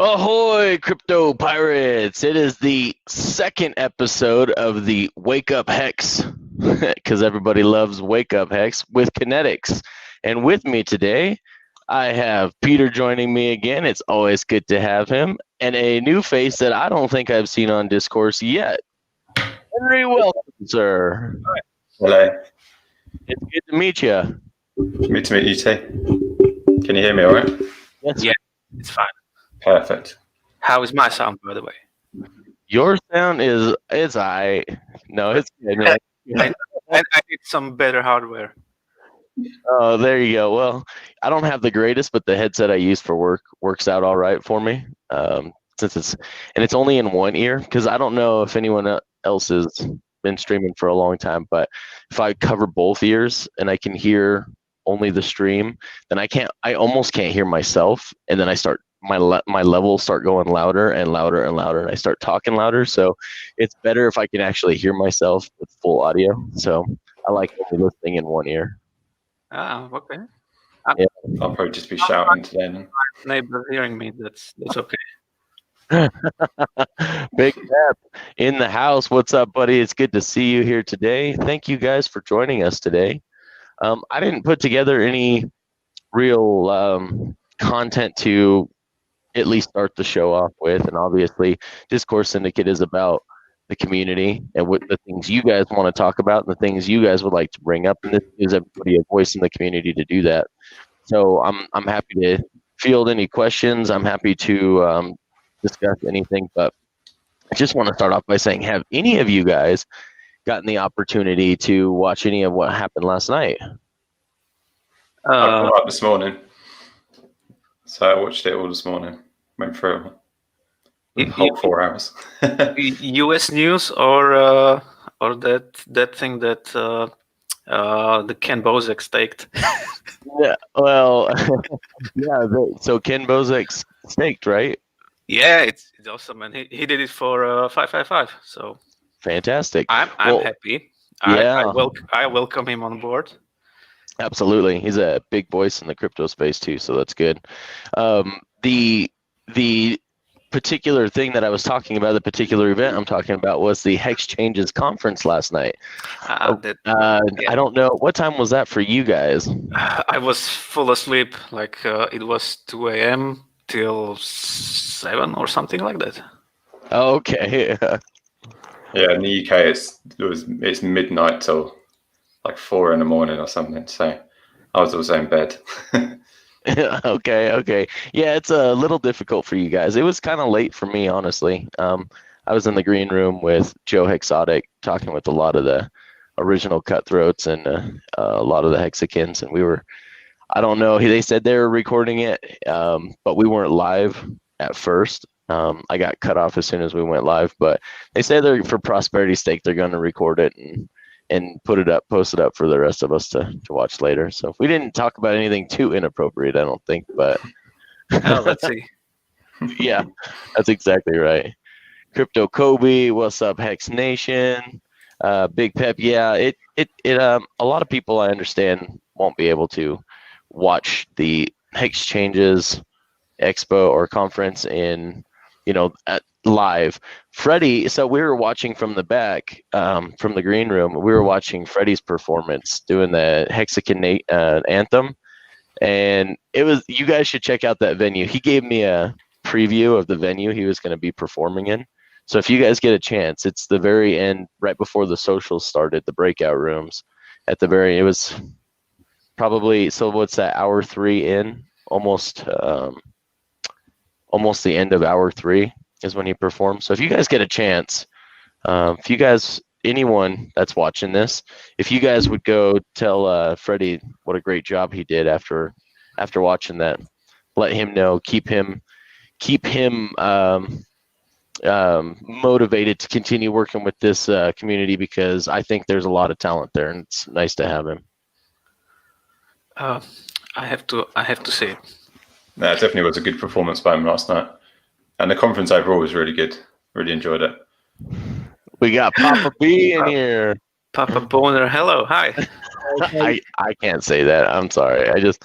Ahoy, crypto pirates! It is the second episode of the Wake Up Hex, because everybody loves Wake Up Hex with Kinetics. And with me today, I have Peter joining me again. It's always good to have him. And a new face that I don't think I've seen on Discourse yet. Henry, welcome, sir. Hello. It's good to meet you. Good to meet you too. Can you hear me all right? Yes. Yeah, it's fine. Perfect. How is my sound, by the way? Your sound is no, it's good. Man. I need some better hardware. Oh, there you go. Well, I don't have the greatest, but the headset I use for work works out all right for me. Since it's only in one ear, because I don't know if anyone else has been streaming for a long time, but if I cover both ears and I can hear only the stream, then I almost can't hear myself, and then I start my levels start going louder and louder and louder, and I start talking louder. So it's better if I can actually hear myself with full audio. So I like only listening in one ear. Ah, okay. Yeah. I'll probably just be shouting today then. Neighbor hearing me, that's okay. Big Pep in the house. What's up, buddy? It's good to see you here today. Thank you guys for joining us today. I didn't put together any real content to at least start the show off with, and obviously Discourse Syndicate is about the community and what the things you guys want to talk about and the things you guys would like to bring up, and this gives everybody a voice in the community to do that. So I'm happy to field any questions. I'm happy to discuss anything, but I just want to start off by saying, have any of you guys gotten the opportunity to watch any of what happened last night? I got up this morning, so I watched it all this morning. Went through the whole 4 hours. U.S. news or that thing that the Ken Bozek staked. Yeah, well, yeah. So Ken Bozek staked, right? Yeah, it's awesome, and he did it for 555. So fantastic. I'm happy. Yeah, I welcome him on board. Absolutely, he's a big voice in the crypto space too, so that's good. The particular thing that I was talking about, the particular event I'm talking about, was the Hexchanges conference last night. Yeah. I don't know, what time was that for you guys? I was full asleep, like it was 2 a.m. till 7 or something like that. Okay. Yeah, in the UK it's midnight till like 4 in the morning or something. So I was also in bed. Okay. Yeah, it's a little difficult for you guys. It was kind of late for me, honestly. I was in the green room with Joe Hexotic talking with a lot of the original Cutthroats and a lot of the Hexicans, and we were, I don't know, they said they were recording it, but we weren't live at first. I got cut off as soon as we went live, but they say they're, for prosperity's sake, they're going to record it and post it up for the rest of us to watch later. So we didn't talk about anything too inappropriate, I don't think, but let's see. Yeah, that's exactly right. Crypto Kobe, what's up, Hex Nation? Big Pep, yeah, a lot of people, I understand, won't be able to watch the Hexchanges expo or conference in, live. Freddie, so we were watching from the back, from the green room. We were watching Freddie's performance doing the Hexican anthem, and you guys should check out that venue. He gave me a preview of the venue he was going to be performing in. So if you guys get a chance, it's the very end, right before the socials started, the breakout rooms. It was probably, so what's that, hour 3 in, almost the end of hour 3 is when he performed. So if you guys get a chance, anyone that's watching this, if you guys would go tell Freddie what a great job he did after watching that, let him know, keep him motivated to continue working with this community, because I think there's a lot of talent there, and it's nice to have him. I have to say, No, it definitely was a good performance by him last night, and the conference overall was really good. Really enjoyed it. We got Papa B in here. Papa Boner, hello, hi. I can't say that. I'm sorry. I just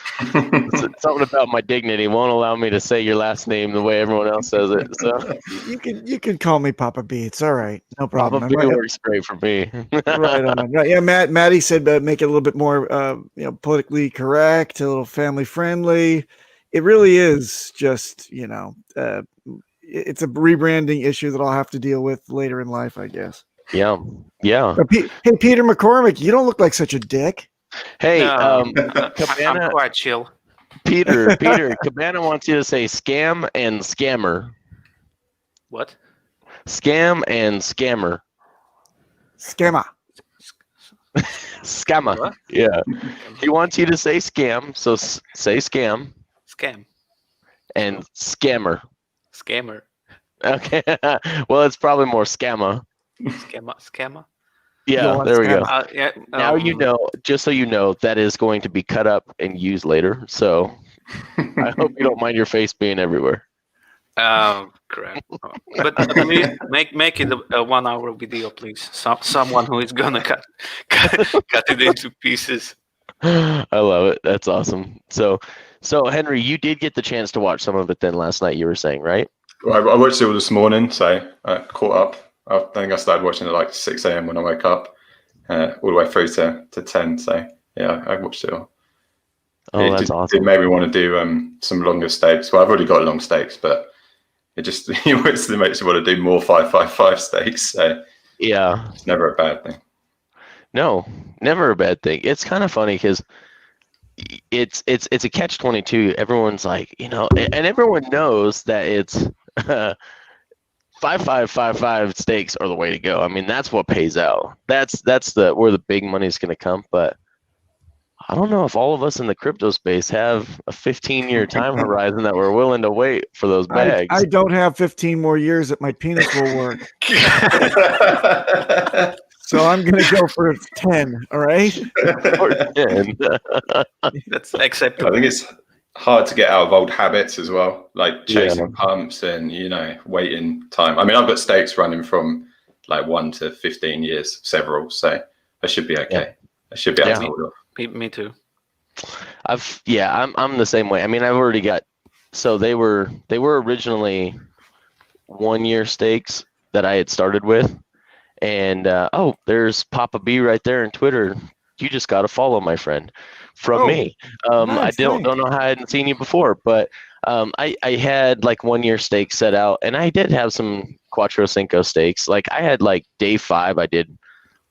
something about my dignity won't allow me to say your last name the way everyone else says it. So You can call me Papa B. It's all right. No problem. Papa B works great for me. Right on. Right. Yeah, Maddie said make it a little bit more politically correct, a little family friendly. It really is just, it's a rebranding issue that I'll have to deal with later in life, I guess. Yeah. Hey, Peter McCormick, you don't look like such a dick. Hey, I'm Cabana, quite chill. Peter, Cabana wants you to say scam and scammer. What? Scam and scammer. Scammer. Scammer. What? Yeah. He wants you to say scam, so say scam. Scam. And scammer. Scammer. Okay. Well, it's probably more scammer. Scammer. Yeah, there we go. Yeah, Now you know, just so you know, that is going to be cut up and used later. So I hope you don't mind your face being everywhere. Oh, crap. But at least make it a 1 hour video, please. Someone who is gonna cut it into pieces. I love it. That's awesome. So Henry, you did get the chance to watch some of it then last night, you were saying, right? Well, I watched it all this morning, so I caught up. I think I started watching at like 6 a.m. when I woke up, all the way through to 10. So yeah, I watched it all. Oh, that's awesome. It made me want to do some longer stakes. Well, I've already got long stakes, but it just makes you want to do more 5-5-5 stakes. So yeah, it's never a bad thing. No, never a bad thing. It's kind of funny because it's a catch-22. Everyone's like, and everyone knows that it's 5-5-5-5 stakes are the way to go. I mean, that's what pays out. That's where the big money is going to come. But I don't know if all of us in the crypto space have a 15-year time horizon that we're willing to wait for those bags. I don't have 15 more years that my penis will work. So I'm going to go for 10, all right? Or 10. That's acceptable. I think it's hard to get out of old habits as well, like chasing pumps and, waiting time. I mean, I've got stakes running from like 1 to 15 years, several, so I should be okay. Yeah. I should be able to hold off. Me too. I'm the same way. I mean, I've already got, so they were originally 1 year stakes that I had started with. And there's Papa B right there on Twitter. You just got to follow, my friend, from me. Nice, I don't know how I hadn't seen you before, but I had like 1 year stakes set out, and I did have some Quattro Cinco stakes. Like I had like day 5, I did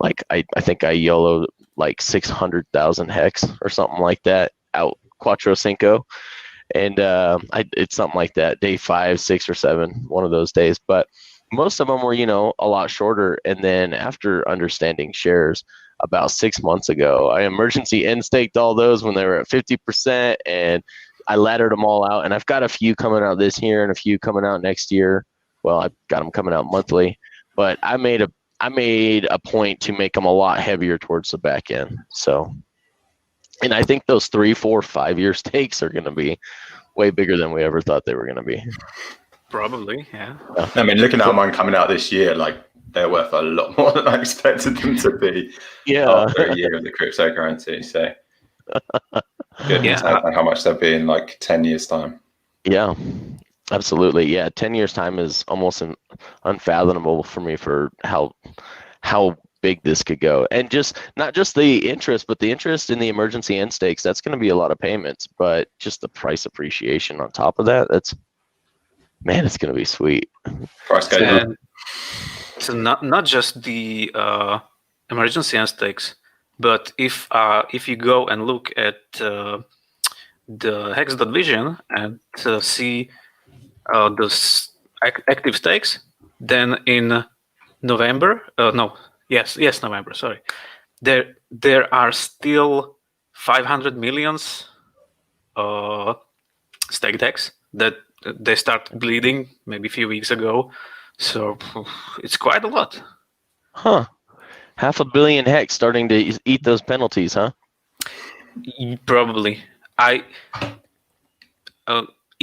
like I think I YOLO'd like 600,000 hex or something like that out Quattro Cinco, and it's something like that. Day 5, 6, or 7, one of those days, but. Most of them were, a lot shorter. And then after understanding shares about 6 months ago, I emergency end staked all those when they were at 50%, and I laddered them all out. And I've got a few coming out this year and a few coming out next year. Well, I've got them coming out monthly, but I made a point to make them a lot heavier towards the back end. So, and I think those 3, 4, 5 year stakes are going to be way bigger than we ever thought they were going to be. Probably, yeah. I mean, looking at mine coming out this year, like they're worth a lot more than I expected them to be. After a year of the cryptocurrency, so how much they'll be in like 10 years' time. Yeah, absolutely. Yeah, 10 years' time is almost unfathomable for me for how big this could go, and not just the interest, but the interest in the emergency end stakes. That's going to be a lot of payments, but just the price appreciation on top of that. Man, it's going to be sweet. So not just the emergency end stakes, but if you go and look at the hex.vision and see the active stakes, then in November, November, sorry, there are still 500 millions stake hex that they started bleeding maybe a few weeks ago, so it's quite a lot. Huh? 500 million hex starting to eat those penalties, huh? Probably. It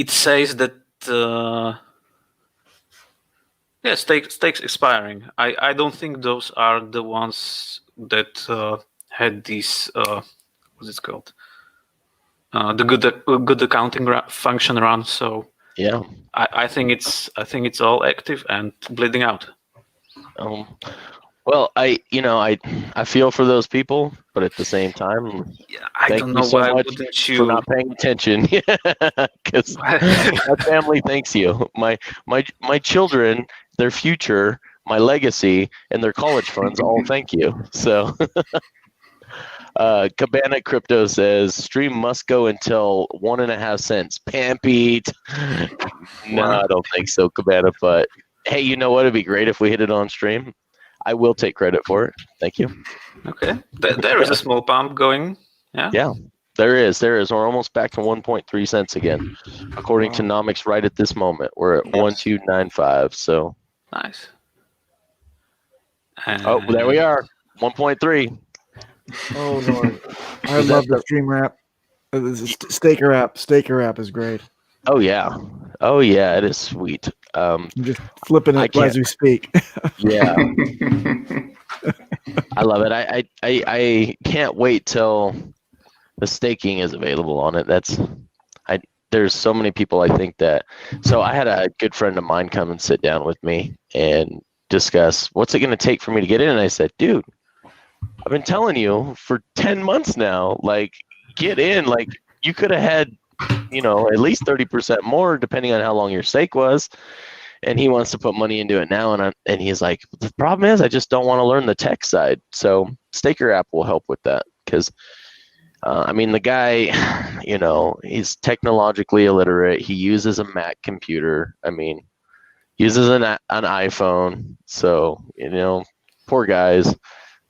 says that stakes expiring. I don't think those are the ones that had this what's it called? The good accounting function run. So Yeah. I think it's all active and bleeding out. Well, I feel for those people, but at the same time, Yeah, I thank don't you know so why much wouldn't for you? not paying attention. Because my family thanks you. My children, their future, my legacy, and their college funds all thank you. So, Cabana Crypto says stream must go until 1.5 cents. Pampete. No, I don't think so, Cabana. But hey, you know what? It'd be great if we hit it on stream. I will take credit for it. Thank you. Okay, there is a small pump going. Yeah. Yeah, there is. We're almost back to 1.3 cents again, according to Nomics. Right at this moment, we're at 1295. So Nice. oh, there we are, 1.3. Oh Lord, I love the stream app. The Staker app. Staker app is great. Oh yeah, it is sweet. I'm just flipping it as we speak. Yeah, I love it. I can't wait till the staking is available on it. There's so many people I think that. So I had a good friend of mine come and sit down with me and discuss what's it going to take for me to get in. And I said, dude, I've been telling you for 10 months now, like, get in. Like, you could have had, at least 30% more depending on how long your stake was. And he wants to put money into it now. And he's like, the problem is I just don't want to learn the tech side. So Staker app will help with that because the guy, he's technologically illiterate. He uses a Mac computer. Uses an iPhone. So, poor guys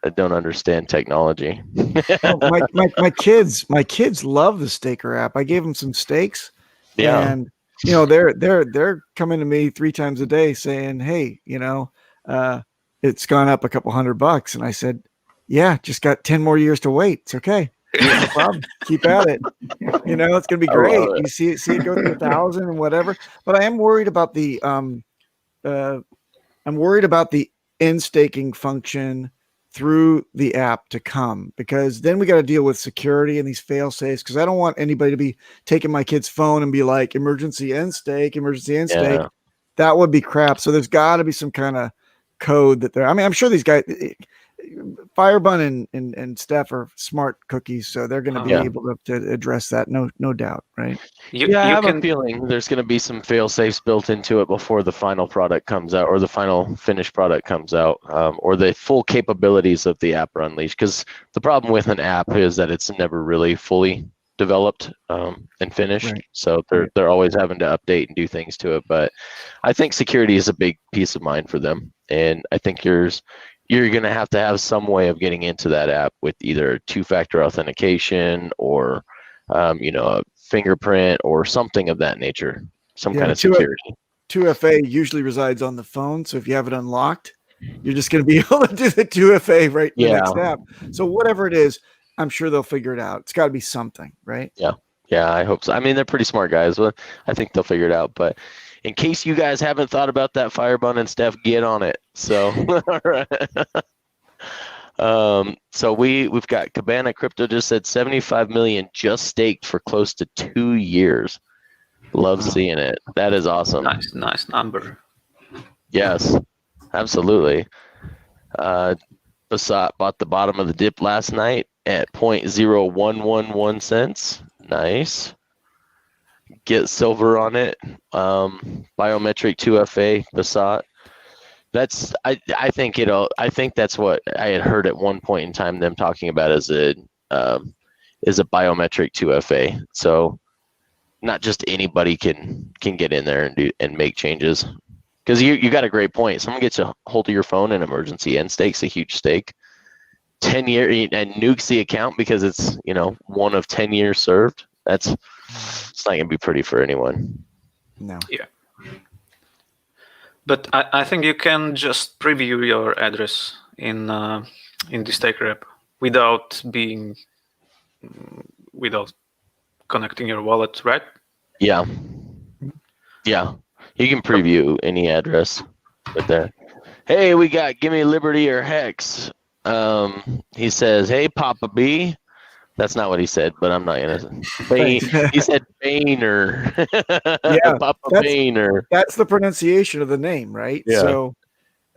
that don't understand technology. my kids love the Staker app. I gave them some stakes. Yeah. And, they're coming to me 3 times a day saying, hey, it's gone up a couple $100. And I said, yeah, just got 10 more years to wait. It's okay. No problem. Keep at it. It's gonna be great. You see it go to 1,000 and whatever. But I am worried about the end staking function through the app to come, because then we got to deal with security and these fail safes, because I don't want anybody to be taking my kid's phone and be like, emergency end stake. That would be crap. So there's got to be some kind of code that I'm sure these guys, Firebun and Steph are smart cookies, so they're going to be able to address that. No doubt, right? I have a feeling there's going to be some fail safes built into it before the final product comes out, or the final finished product comes out, or the full capabilities of the app are unleashed. Because the problem with an app is that it's never really fully developed and finished. Right. So they're always having to update and do things to it. But I think security is a big peace of mind for them, and I think you're going to have some way of getting into that app with either 2-factor authentication or, a fingerprint or something of that nature, some kind of security. 2FA usually resides on the phone. So if you have it unlocked, you're just going to be able to do the 2FA right in the next app. So whatever it is, I'm sure they'll figure it out. It's got to be something, right? Yeah. Yeah, I hope so. They're pretty smart guys. Well, I think they'll figure it out. But in case you guys haven't thought about that, Firebun and Steph, get on it. So, all right. So we've got Cabana Crypto just said 75 million just staked for close to 2 years. Love seeing it. That is awesome. Nice number. Yes, absolutely. Basat bought the bottom of the dip last night at 0.0111 cents. Nice. Get silver on it. Biometric 2FA, Basat. I think that's what I had heard at one point in time them talking about as a biometric 2FA. So not just anybody can get in there and make changes. Because you got a great point. Someone gets a hold of your phone in emergency end stake's a huge stake. 10 years and nukes the account because it's 1 of 10 years served. It's not gonna be pretty for anyone. No. Yeah. But I think you can just preview your address in the Staker app without connecting your wallet, right? Yeah. Yeah. You can preview any address with that. Hey, we got Gimme Liberty or Hex. He says, "Hey, Papa B." That's not what he said, but I'm not gonna. He said Boehner. Yeah, Papa Boehner. That's the pronunciation of the name, right? Yeah. So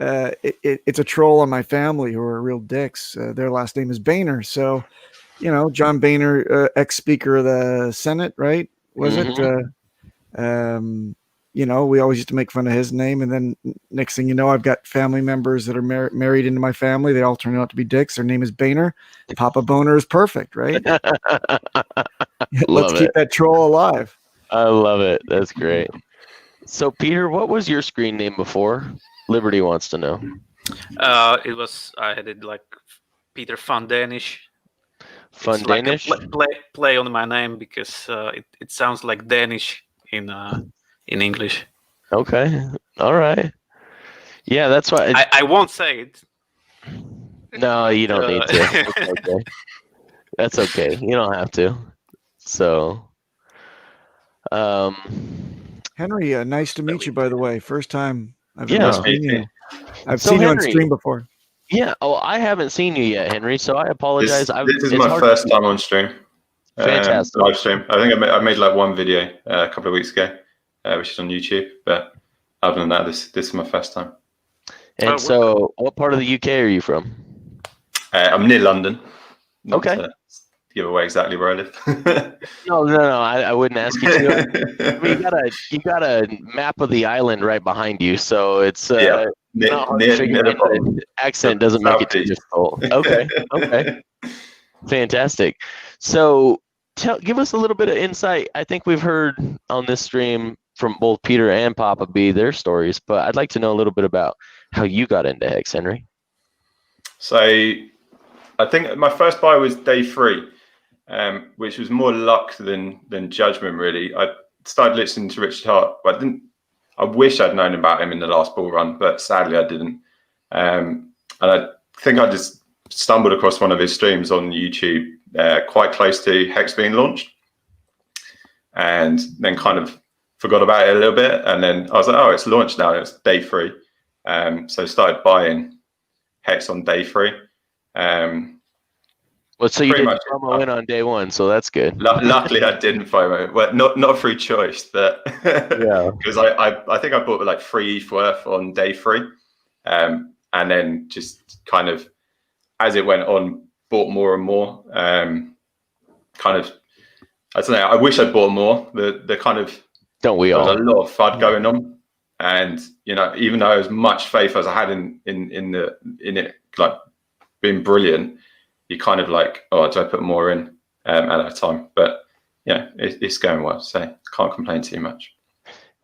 it's a troll on my family who are real dicks. Their last name is Boehner. So, John Boehner, ex-speaker of the Senate, right? Was it? We always used to make fun of his name. And then next thing you know, I've got family members that are married into my family. They all turn out to be dicks. Their name is Boehner. Papa Boner is perfect, right? Let's keep that troll alive. I love it. That's great. So, Peter, what was your screen name before? Liberty wants to know. I had it like Peter Van Danish. Van Danish? Like play on my name because it sounds like Danish in English. Okay. All right. Yeah, that's why. I won't say it. No, you don't need to. That's okay. That's okay. You don't have to. So, Henry, nice to meet you, by the way. First time I've seen you. I've So seen Henry, you on stream before. Yeah. Oh, I haven't seen you yet, Henry. So I apologize. This is my first time on stream. Fantastic. Live stream. I think I made like one video a couple of weeks ago, which is on YouTube. But other than that, this is my first time. And so, what part of the UK are you from? I'm near London. Okay. To give away exactly where I live. No. I wouldn't ask you to. I mean, you got a map of the island right behind you, so it's near the accent doesn't make it too difficult. Okay. Fantastic. So, give us a little bit of insight. I think we've heard on this stream from both Peter and Papa B their stories, but I'd like to know a little bit about how you got into Hex, Henry. So, I think my first buy was day 3. Which was more luck than judgment, really. I started listening to Richard Hart, but I wish I'd known about him in the last bull run, but sadly I didn't. And I think I just stumbled across one of his streams on YouTube, quite close to Hex being launched, and then kind of forgot about it a little bit. And then I was like, oh, it's launched now. It's day 3. So I started buying Hex on day 3. Well, so you didn't FOMO in on day 1, so that's good. Luckily, I didn't FOMO. Well, not through choice, but because I think I bought like 3 ETH worth on day 3, and then just kind of as it went on, bought more and more. Kind of, I don't know. I wish I'd bought more. The kind of don't we all? There was a lot of FUD going on, and even though as much faith as I had in it, like being brilliant. You kind of like, oh, do I put more in at that time? But yeah, it's going well, so can't complain too much.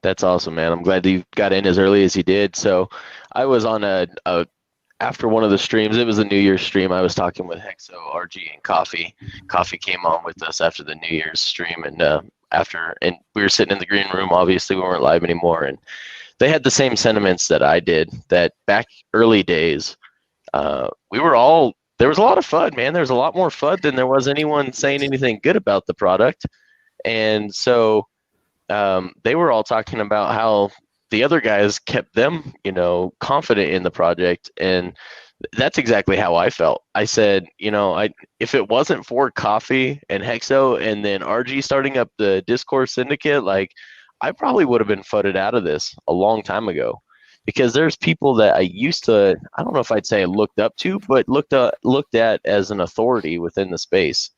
That's awesome, man. I'm glad you got in as early as you did. So I was on after one of the streams, it was a New Year's stream. I was talking with Hexo, RG, and Coffee. Coffee came on with us after the New Year's stream, and we were sitting in the green room. Obviously, we weren't live anymore, and they had the same sentiments that I did. That back early days, there was a lot of FUD, man. There was a lot more FUD than there was anyone saying anything good about the product. And so they were all talking about how the other guys kept them, confident in the project. And that's exactly how I felt. I said, if it wasn't for Coffee and Hexo and then RG starting up the Discourse Syndicate, like I probably would have been FUDed out of this a long time ago. Because there's people that I used to, I don't know if I'd say looked up to, but looked at as an authority within the space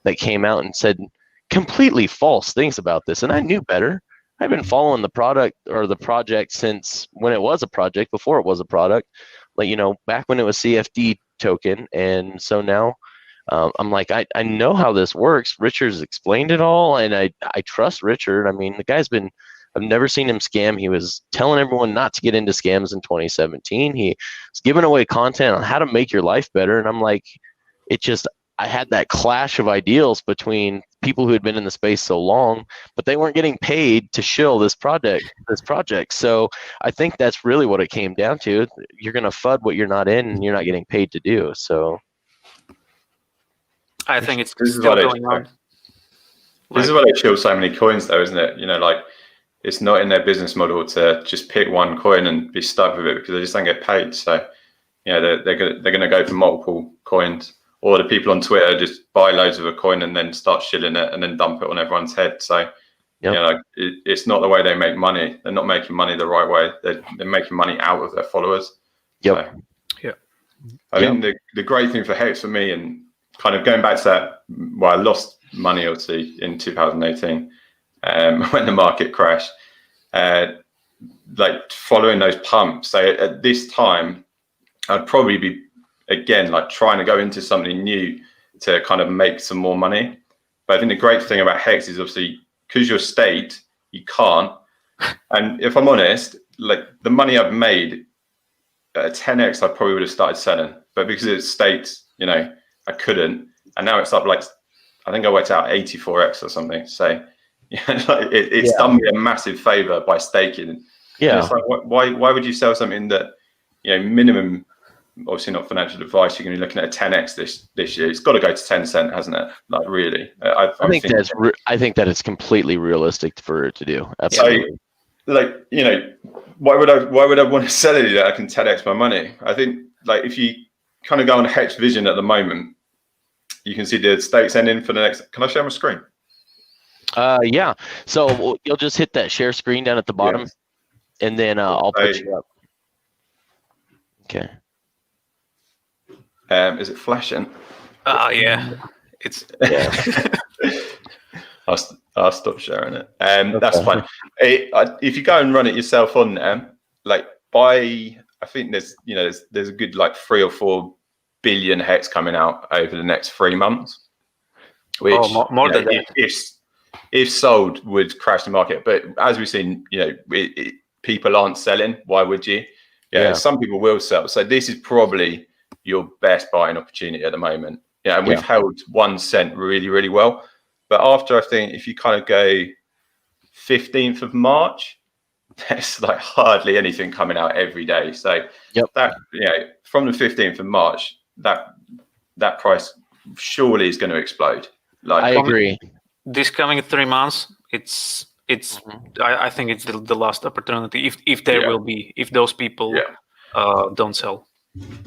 that came out and said completely false things about this. And I knew better. I've been following the product or the project since when it was a project, before it was a product, like, back when it was CFD token. And so now I'm like, I know how this works. Richard's explained it all. And I trust Richard. I mean, the guy's I've never seen him scam. He was telling everyone not to get into scams in 2017. He was giving away content on how to make your life better. And I'm like, I had that clash of ideals between people who had been in the space so long, but they weren't getting paid to shill this project. So I think that's really what it came down to. You're going to FUD what you're not in and you're not getting paid to do. So I think it's still going on. This is why they shill so many coins though, isn't it? Like, it's not in their business model to just pick one coin and be stuck with it because they just don't get paid. So, they're gonna go for multiple coins, or the people on Twitter just buy loads of a coin and then start shilling it and then dump it on everyone's head. So it's not the way they make money. They're not making money the right way. They're making money out of their followers. Yep. So, I think the great thing for Hex for me, and kind of going back to that, well, I lost money obviously in 2018 when the market crashed. Like following those pumps. So at this time, I'd probably be again like trying to go into something new to kind of make some more money. But I think the great thing about Hex is obviously because you're staked, you can't. And if I'm honest, like the money I've made at 10x, I probably would have started selling. But because it's staked, I couldn't. And now it's up like, I think I worked out 84x or something. So it's done me a massive favor by staking. Yeah. And it's like, why would you sell something that, minimum, obviously not financial advice, you're going to be looking at a 10x this year. It's got to go to 10 cent, hasn't it? Like really. I think that it's completely realistic for it to do. Absolutely. So, why would I want to sell it that I can 10x my money? I think like if you kind of go on Hex Vision at the moment, you can see the stakes ending for the next. Can I share my screen? Yeah. So you'll just hit that share screen down at the bottom, and then I'll put you up. Okay. Is it flashing? Yeah. It's. I'll stop sharing it. That's fine. If you go and run it yourself on there, like I think there's a good like 3 or 4 billion Hex coming out over the next 3 months. Which more than that. If sold would crash the market. But as we've seen, people aren't selling. Why would you? Yeah, some people will sell. So this is probably your best buying opportunity at the moment. Yeah, and we've held 1 cent really, really well. But after, I think, if you kind of go 15th of March, there's like hardly anything coming out every day. So that, from the 15th of March, that price surely is going to explode. Like I agree. This coming 3 months, it's. I think it's the last opportunity. If there will be, if those people don't sell.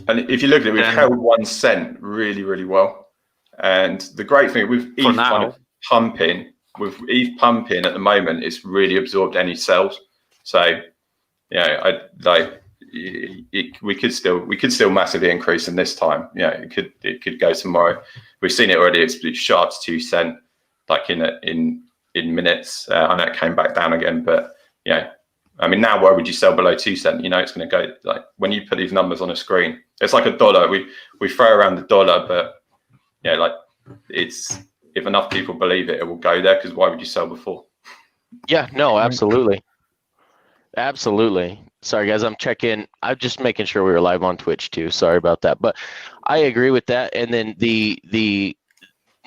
And if you look at it, we've held 1 cent really, really well. And the great thing with ETH kind of pumping, at the moment, it's really absorbed any sales. So, we could still massively increase in this time. It could go tomorrow. We've seen it already. It's sharp to 2 cent, like in minutes. I know it came back down again, but I mean, now why would you sell below 2 cent? It's going to go like when you put these numbers on a screen, it's like $1. We throw around the dollar, but like it's if enough people believe it, it will go there. Because why would you sell before? Yeah, no, absolutely. Sorry, guys, I'm checking. I'm just making sure we were live on Twitch too. Sorry about that, but I agree with that. And then the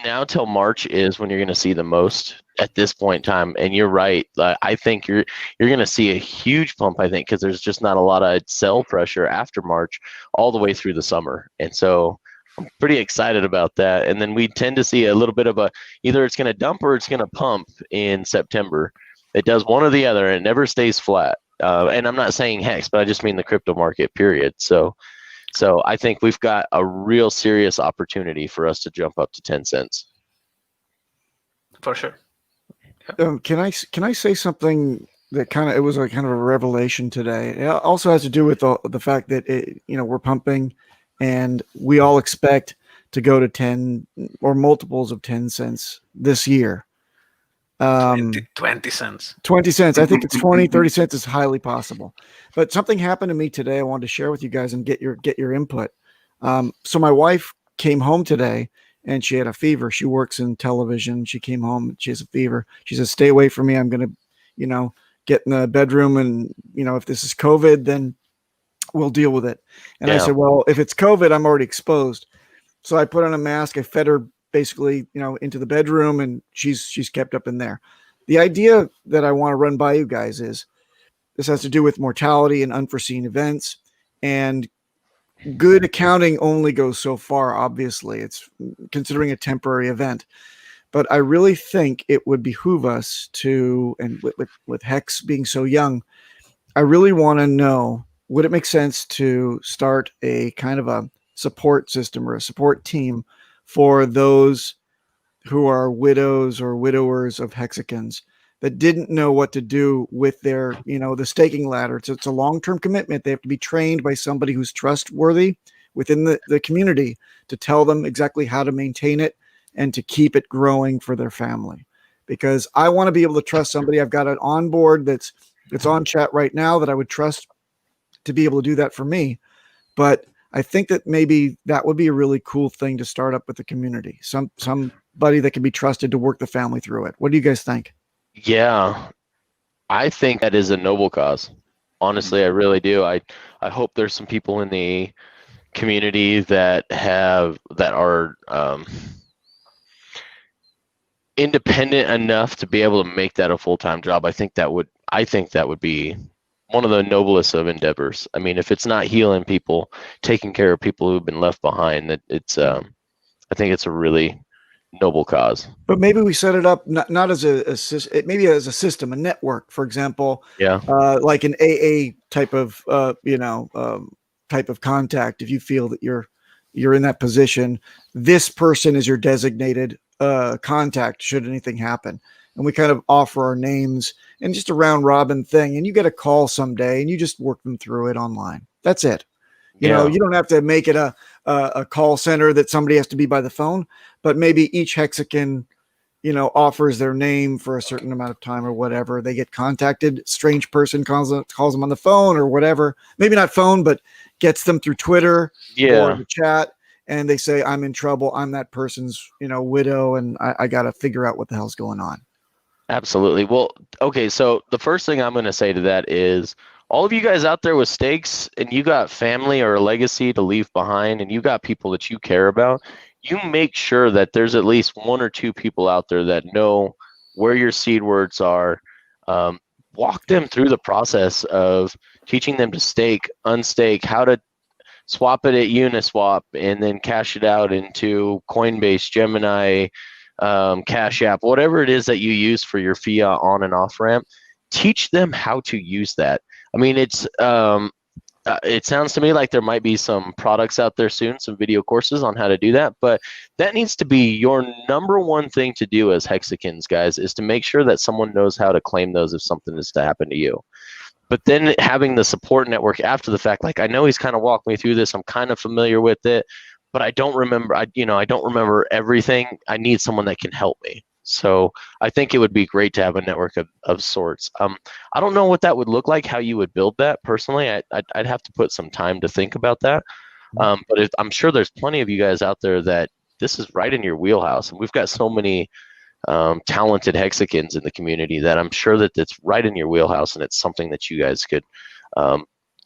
now till March is when you're going to see the most at this point in time. And you're right. I think you're going to see a huge pump, I think, because there's just not a lot of sell pressure after March all the way through the summer. And so I'm pretty excited about that. And then we tend to see a little bit of either it's going to dump or it's going to pump in September. It does one or the other, and it never stays flat. And I'm not saying Hex, but I just mean the crypto market, period. So I think we've got a real serious opportunity for us to jump up to 10 cents. For sure. Can I say something that it was a kind of a revelation today? It also has to do with the fact that we're pumping, and we all expect to go to 10 or multiples of 10 cents this year. 20 cents. 20 cents. I think it's 20, 30 cents is highly possible. But something happened to me today I wanted to share with you guys and get your input. So my wife came home today and she had a fever. She works in television. She came home, she has a fever. She says, "Stay away from me. I'm going to, get in the bedroom, and, if this is COVID, then we'll deal with it." And I said, "Well, if it's COVID, I'm already exposed." So I put on a mask. I fed her basically, into the bedroom, and she's kept up in there. The idea that I want to run by you guys is this has to do with mortality and unforeseen events, and good accounting only goes so far. Obviously, it's considering a temporary event, but I really think it would behoove us to, and with Hex being so young, I really want to know would it make sense to start a kind of a support system or a support team for those who are widows or widowers of Hexicans that didn't know what to do with their, the staking ladder? It's a long-term commitment. They have to be trained by somebody who's trustworthy within the community to tell them exactly how to maintain it and to keep it growing for their family. Because I want to be able to trust somebody. I've got an onboard that's on chat right now that I would trust to be able to do that for me. But I think that maybe that would be a really cool thing to start up with the community. Somebody that can be trusted to work the family through it. What do you guys think? Yeah, I think that is a noble cause. Honestly, I really do. I hope there's some people in the community that are independent enough to be able to make that a full-time job. I think that would be one of the noblest of endeavors. I mean, if it's not healing people, taking care of people who've been left behind, I think it's a really noble cause. But maybe we set it up not as maybe as a system, a network, for example. Yeah. Like an AA type of type of contact. If you feel that you're in that position, this person is your designated contact should anything happen. And we kind of offer our names and just a round robin thing. And you get a call someday and you just work them through it online. That's it. You know, you don't have to make it a call center that somebody has to be by the phone, but maybe each Hexican, offers their name for a certain amount of time or whatever. They get contacted. Strange person calls them on the phone or whatever. Maybe not phone, but gets them through Twitter or the chat. And they say, I'm in trouble. I'm that person's, widow. And I got to figure out what the hell's going on. Absolutely. Well, okay. So the first thing I'm going to say to that is all of you guys out there with stakes and you got family or a legacy to leave behind and you got people that you care about, you make sure that there's at least one or two people out there that know where your seed words are. Walk them through the process of teaching them to stake, unstake, how to swap it at Uniswap and then cash it out into Coinbase, Gemini, Cash App, whatever it is that you use for your fiat on and off ramp. Teach them how to use that. I mean, it sounds to me like there might be some products out there soon, some video courses on how to do that, but that needs to be your number one thing to do as Hexicans, guys, is to make sure that someone knows how to claim those if something is to happen to you. But then having the support network after the fact, like I know he's kind of walked me through this, I'm kind of familiar with it, but I don't remember, I don't remember everything. I need someone that can help me. So I think it would be great to have a network of sorts. I don't know what that would look like, how you would build that personally. I'd have to put some time to think about that. But I'm sure there's plenty of you guys out there that this is right in your wheelhouse. And we've got so many talented Hexicans in the community that I'm sure that it's right in your wheelhouse and it's something that you guys could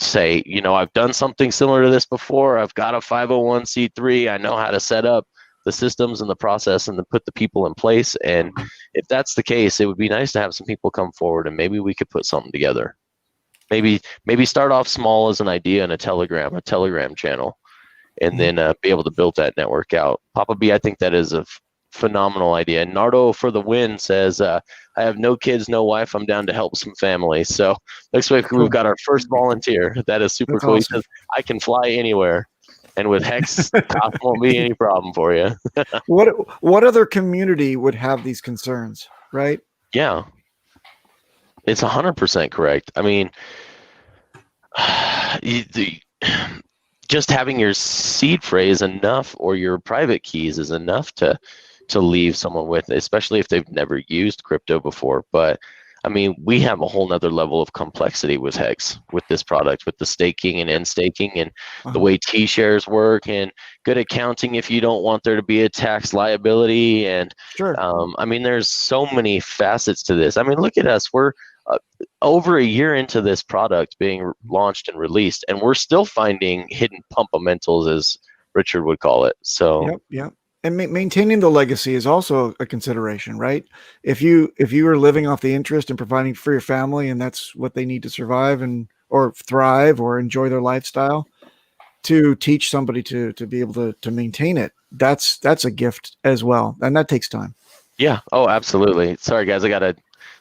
say, I've done something similar to this before. I've got a 501c3. I know how to set up the systems and the process and to put the people in place. And if that's the case, it would be nice to have some people come forward and maybe we could put something together. Maybe start off small as an idea in a Telegram channel, and then be able to build that network out. Papa B, I think that is a phenomenal idea. Nardo for the win says, I have no kids, no wife. I'm down to help some family. So next week we've got our first volunteer. That is super cool. Awesome. He says, I can fly anywhere. And with Hex, cost won't be any problem for you. What other community would have these concerns, right? Yeah. It's 100% correct. I mean, just having your seed phrase enough or your private keys is enough to leave someone with, especially if they've never used crypto before. But I mean, we have a whole nother level of complexity with Hex, with this product, with the staking and end staking and the way T-shares work and good accounting if you don't want there to be a tax liability. And I mean, there's so many facets to this. I mean, look at us. We're over a year into this product being launched and released, and we're still finding hidden pumpamentals, as Richard would call it. So Yep. And maintaining the legacy is also a consideration, right? If you are living off the interest and providing for your family, and that's what they need to survive or thrive or enjoy their lifestyle, to teach somebody to be able to maintain it, that's a gift as well, and that takes time. Yeah. Oh, absolutely. Sorry, guys, I gotta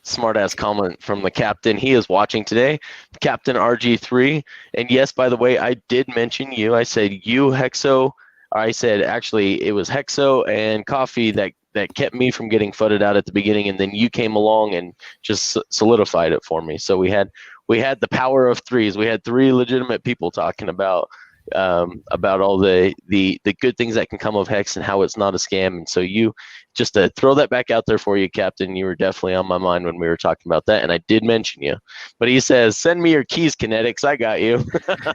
smart ass comment from the captain. He is watching today, Captain RG3. And yes, by the way, I did mention you. I said you, Hexo. I said actually it was Hexo and Coffee that kept me from getting fudded out at the beginning, and then you came along and just solidified it for me. So we had the power of threes. We had three legitimate people talking about all the good things that can come of Hex and how it's not a scam. And so you, just to throw that back out there for you, Captain, you were definitely on my mind when we were talking about that, and I did mention you. But he says, send me your keys, Kinetics. I got you.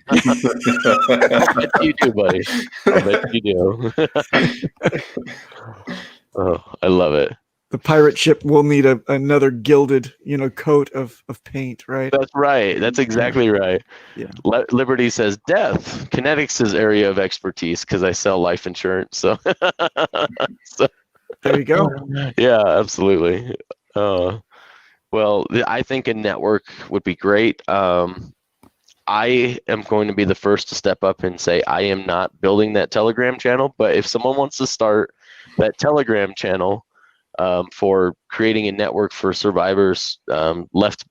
I bet you do, buddy. I bet you do. Oh, I love it. The pirate ship will need another gilded, coat of paint, right? That's right. That's exactly right. Yeah. Liberty says death. Kinetics is area of expertise because I sell life insurance. So, there you go. Yeah, absolutely. Well, I think a network would be great. I am going to be the first to step up and say I am not building that Telegram channel. But if someone wants to start that Telegram channel, for creating a network for survivors left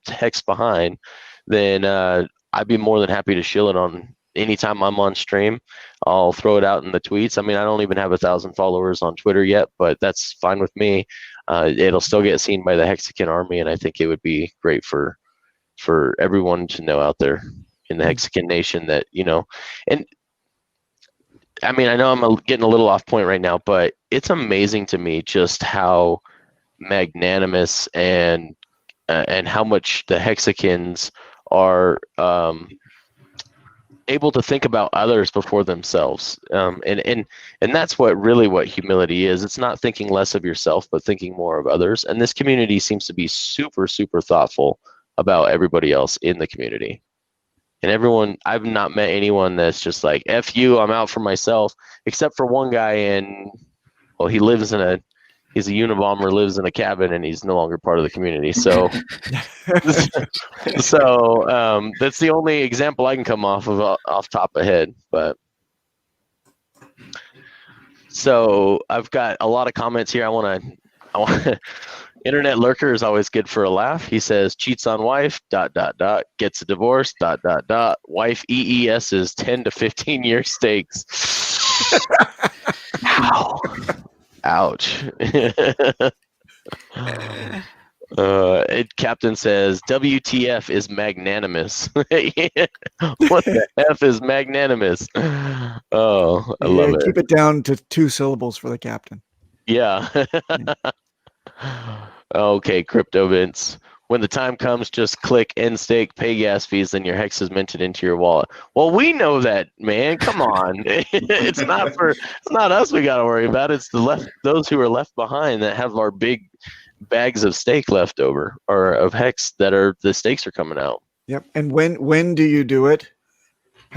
Hex behind, then I'd be more than happy to shill it on anytime I'm on stream. I'll throw it out in the tweets. I mean, I don't even have 1,000 followers on Twitter yet, but that's fine with me. It'll still get seen by the Hexican army, and I think it would be great for everyone to know out there in the Hexican nation that, and I mean, I know I'm getting a little off point right now, but it's amazing to me just how magnanimous and how much the Hexicans are able to think about others before themselves. And that's what humility is. It's not thinking less of yourself, but thinking more of others. And this community seems to be super, super thoughtful about everybody else in the community. And everyone, I've not met anyone that's just like, F you, I'm out for myself, except for one guy he's a Unabomber, lives in a cabin, and he's no longer part of the community. So, that's the only example I can come off top of head. But so I've got a lot of comments here. I want Internet lurker is always good for a laugh. He says, cheats on wife, ... gets a divorce, ... wife EES is 10 to 15 year stakes. Ow. Ouch. Captain says, WTF is magnanimous. What the F is magnanimous? Oh, I love it. Keep it down to 2 syllables for the captain. Yeah. Okay, Cryptovince. When the time comes, just click end stake, pay gas fees, then your Hex is minted into your wallet. Well, we know that, man. Come on. It's not us we got to worry about. It's those who are left behind that have our big bags of stake left over, or of Hex the stakes are coming out. Yep. And when do you do it?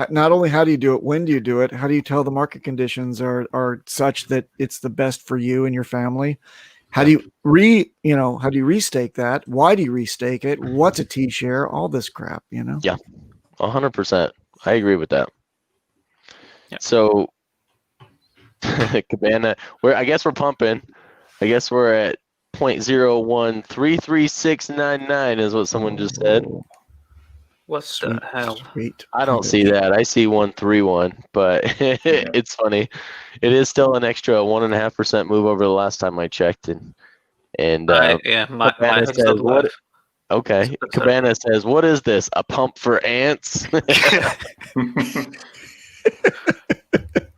Not only how do you do it, when do you do it? How do you tell the market conditions are such that it's the best for you and your family? How do you restake that? Why do you restake it? What's a T-share? All this crap, Yeah, 100%. I agree with that. Yep. So, Cabana, I guess we're pumping. I guess we're at 0.0133699 is what someone just said. What the hell? Sweet. I don't see that. I see 131, but it's funny. It is still an extra 1.5% move over the last time I checked, and my says, what? Okay, Cabana says, "What is this? A pump for ants?"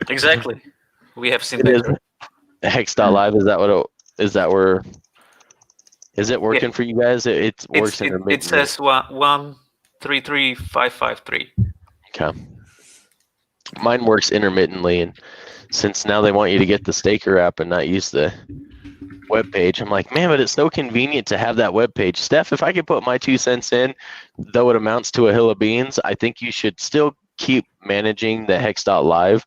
Exactly. We have seen that. Hex.live, is that where? Is it working for you guys? It works intermittently. It says 133,553. Okay. Mine works intermittently, and since now they want you to get the Staker app and not use the web page, I'm like, man, but it's so convenient to have that web page. Steph, if I could put my 2 cents in, though it amounts to a hill of beans, I think you should still keep managing the Hex.live,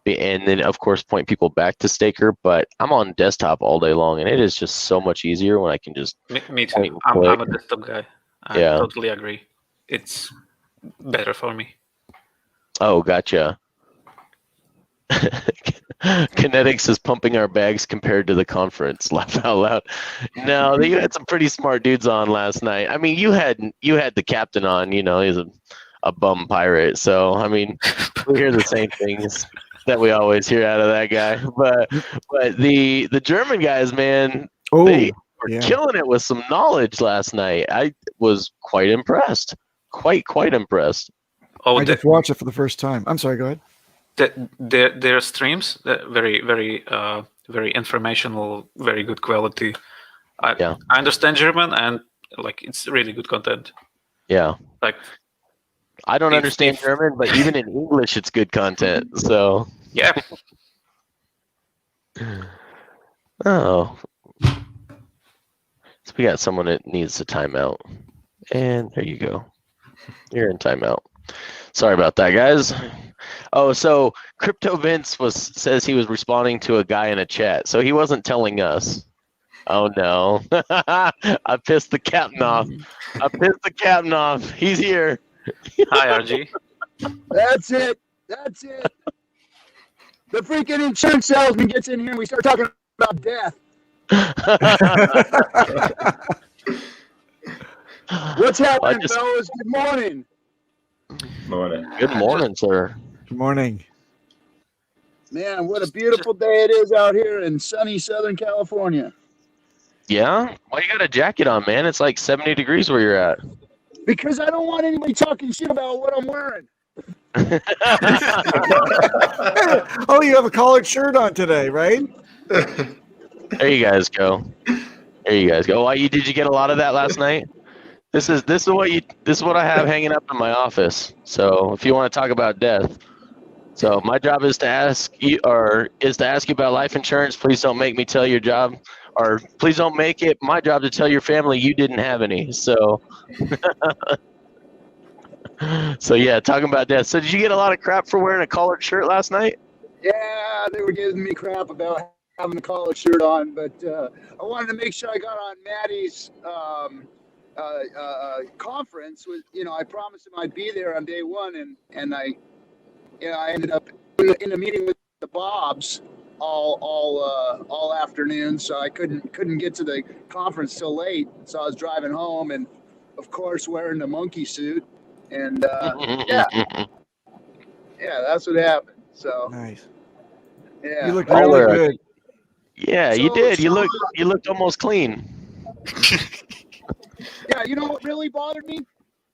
and then of course point people back to Staker. But I'm on desktop all day long, and it is just so much easier when I can just me too. I'm a desktop guy. I totally agree. It's better for me. Oh, gotcha. Kinetics is pumping our bags compared to the conference. Laugh out loud. No, you had some pretty smart dudes on last night. I mean, you had the captain on. You know, he's a bum pirate. So I mean, we hear the same things that we always hear out of that guy. But the German guys, man, they were killing it with some knowledge last night. I was quite impressed. Quite impressed. Oh, I just watched it for the first time. I'm sorry. Go ahead. Their streams, very informational, very good quality. I understand German, and like it's really good content. Yeah. Like I don't understand German, but even in English, it's good content. So yeah. Oh. So we got someone that needs a timeout, and there you go. You're in timeout. Sorry about that, guys. Oh, so Cryptovince says he was responding to a guy in a chat, so he wasn't telling us. Oh no. I pissed the captain off. He's here. Hi, RG. That's it. The freaking insurance salesman gets in here and we start talking about death. What's happening, fellas? Good morning. Good morning, sir. Good morning. Man, what a beautiful day it is out here in sunny Southern California. Yeah? Why you got a jacket on, man? It's like 70 degrees where you're at. Because I don't want anybody talking shit about what I'm wearing. Oh, you have a collared shirt on today, right? There you guys go. Why did you get a lot of that last night? This is what I have hanging up in my office. So if you want to talk about death, so my job is to ask you about life insurance. Please don't make me tell your job, or please don't make it my job to tell your family you didn't have any. So, so yeah, talking about death. So did you get a lot of crap for wearing a collared shirt last night? Yeah, they were giving me crap about having a collared shirt on, but I wanted to make sure I got on Maddie's conference. With I promised him I'd be there on day one, and I ended up in a meeting with the Bobs all afternoon, so I couldn't get to the conference till late. So I was driving home, and of course wearing the monkey suit, and yeah, that's what happened. So nice. Yeah, you look really good. Yeah, you did. You looked almost clean. Yeah, you know what really bothered me?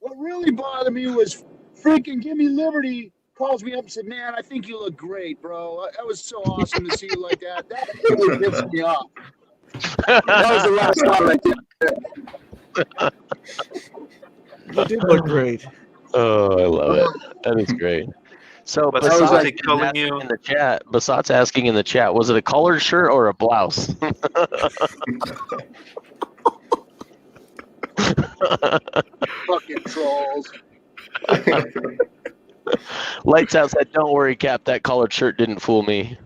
What really bothered me was freaking Gimme Liberty calls me up and said, "Man, I think you look great, bro. That was so awesome to see you like that. That really pissed me off." That was the last one right there. You did look great. Oh, I love it. That is great. So Basat's asking in the chat, was it a collared shirt or a blouse? Fucking trolls. Lights out said, "Don't worry, Cap. That collared shirt didn't fool me."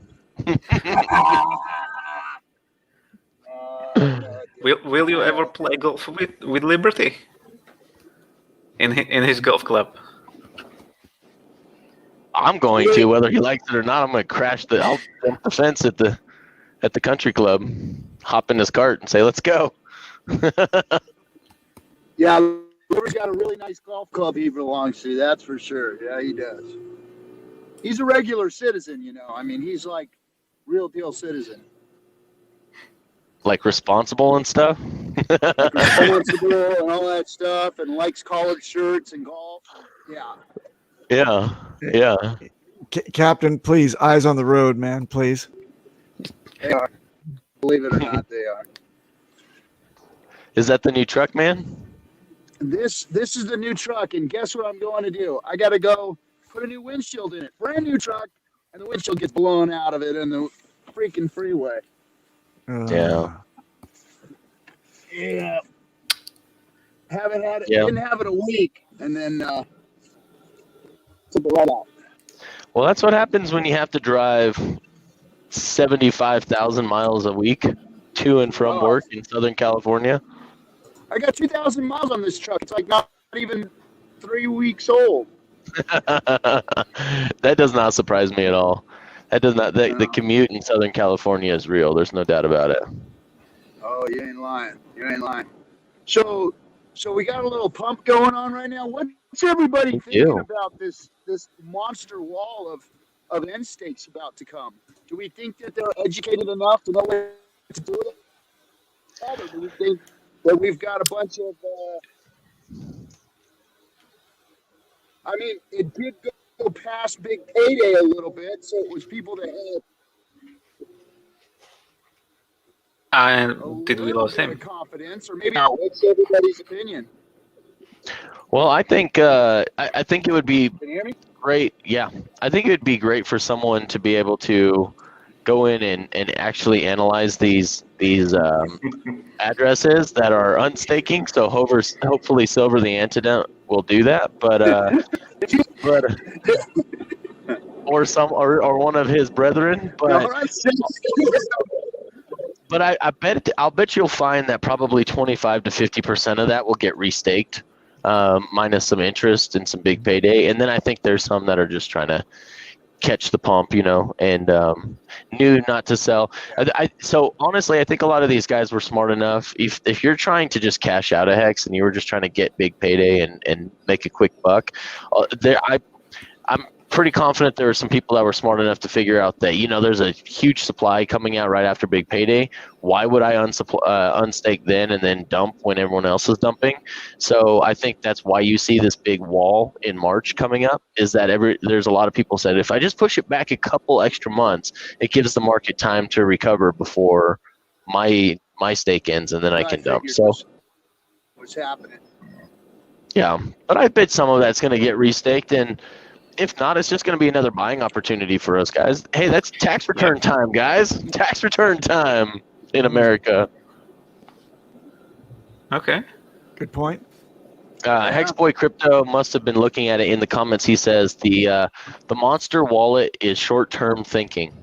Will you ever play golf with Liberty in his golf club? I'm going to, whether he likes it or not. I'm going to crash I'll jump the fence at the country club, hop in his cart, and say, "Let's go." Yeah, Liberty's got a really nice golf club he belongs to. That's for sure. Yeah, he does. He's a regular citizen, I mean, he's like real deal citizen. Like responsible and stuff. Like responsible and all that stuff, and likes collared shirts and golf. Yeah. Yeah. Captain, please, eyes on the road, man, please. They are. Believe it or not, they are. Is that the new truck, man? This is the new truck, and guess what I'm going to do? I got to go put a new windshield in it. Brand new truck, and the windshield gets blown out of it in the freaking freeway. Yeah. Haven't had it. Yeah. Didn't have it a week, and then took it right out. Well, that's what happens when you have to drive 75,000 miles a week to and from work in Southern California. I got 2,000 miles on this truck. It's like not even 3 weeks old. That does not surprise me at all. That does not. The commute in Southern California is real. There's no doubt about it. Oh, you ain't lying. You ain't lying. So we got a little pump going on right now. What's everybody thinking about this monster wall of end states about to come? Do we think that they're educated enough to know what to do with it? Or do we think that we've got a bunch of I mean, it did go past big payday a little bit, so it was people that had And did we lose him? confidence, or maybe not. What's everybody's opinion? Well, I think I think it would be Can you hear me? great. Yeah, I think it would be great for someone to be able to go in and actually analyze these addresses that are unstaking. So hopefully Silver the Antidote will do that. But or one of his brethren. But I'll bet you'll find that probably 25 to 50% of that will get restaked, minus some interest and some big payday. And then I think there's some that are just trying to catch the pump, and knew not to sell. So honestly, I think a lot of these guys were smart enough. If you're trying to just cash out a hex and you were just trying to get big payday and make a quick buck, I'm pretty confident there were some people that were smart enough to figure out that there's a huge supply coming out right after big payday. Why would I unstake then and then dump when everyone else is dumping? So I think that's why you see this big wall in March coming up, is that there's a lot of people said, if I just push it back a couple extra months, it gives the market time to recover before my stake ends, and then I can dump. So what's happening? Yeah, but I bet some of that's going to get restaked, and if not, it's just going to be another buying opportunity for us guys. Hey, that's tax return time, guys. Tax return time in America. Okay. Good point. Hexboy Crypto must have been looking at it in the comments. He says the monster wallet is short-term thinking.